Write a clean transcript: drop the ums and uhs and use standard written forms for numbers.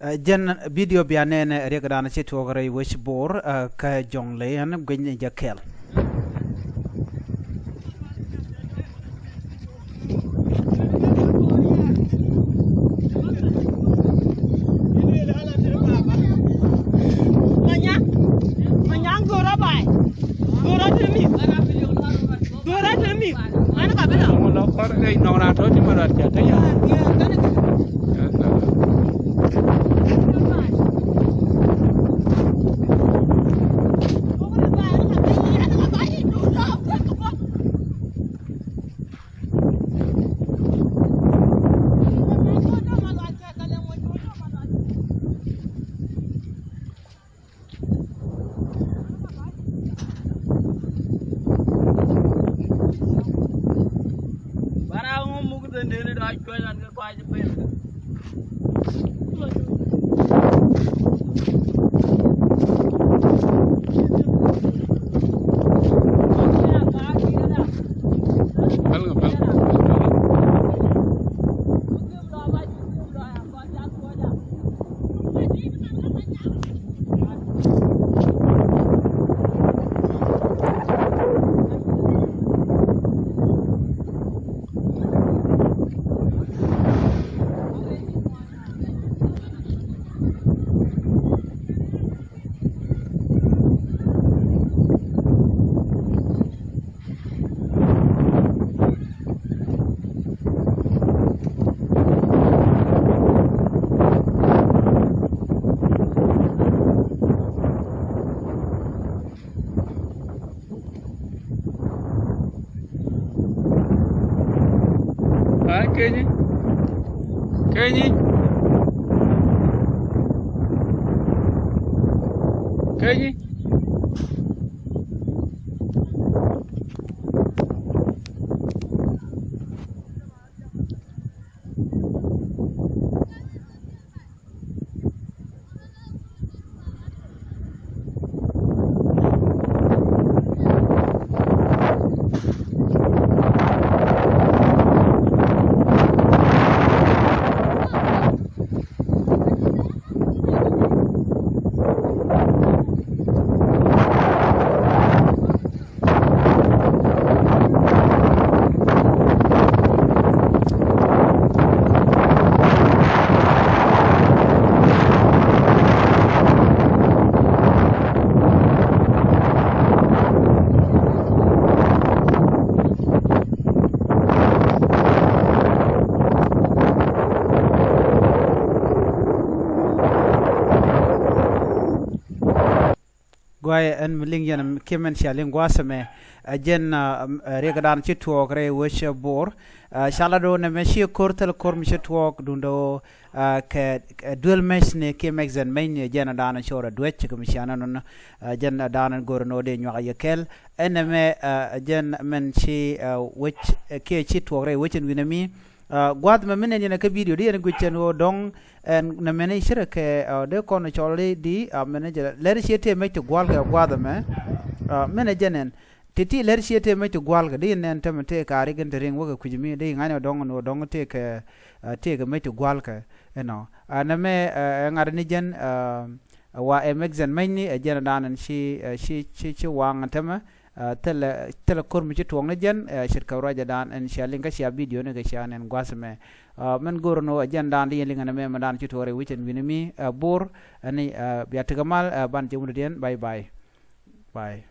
jen video bianene regdana chitogre wish bor ka jonglei an gwen jakel Kenny en mling yan kemen shaling gwasame jen regadan chitwok wish bor shalado ne meshi kortel korm chitwok dundo ke dual mesh ne kemexen main jen dana chora dwech komishana non jen dana gorno de nywa yekel eneme jen men chi which ke chitwok which en winami gwad me menen yana ka video di en guchen wo dong en na menen shira ke de kono chole di manager ler shete me to gwal ga gwad me manageren titi ler shete me to gwal ga di nen tamate ka rigen ring wo ga kujimi di ngane dong no dong te ke me to gwal ka eno na me ngar ni jen wa emexen meni jen danan shi wang tama tele kormi ci tuang jen shirka raja dan en shaling ka sha video ne ga sha nen gwasme men gorno jen dan li linga me dan ci tore wichen winimi bor ani biatgamal ban jumudien bye bye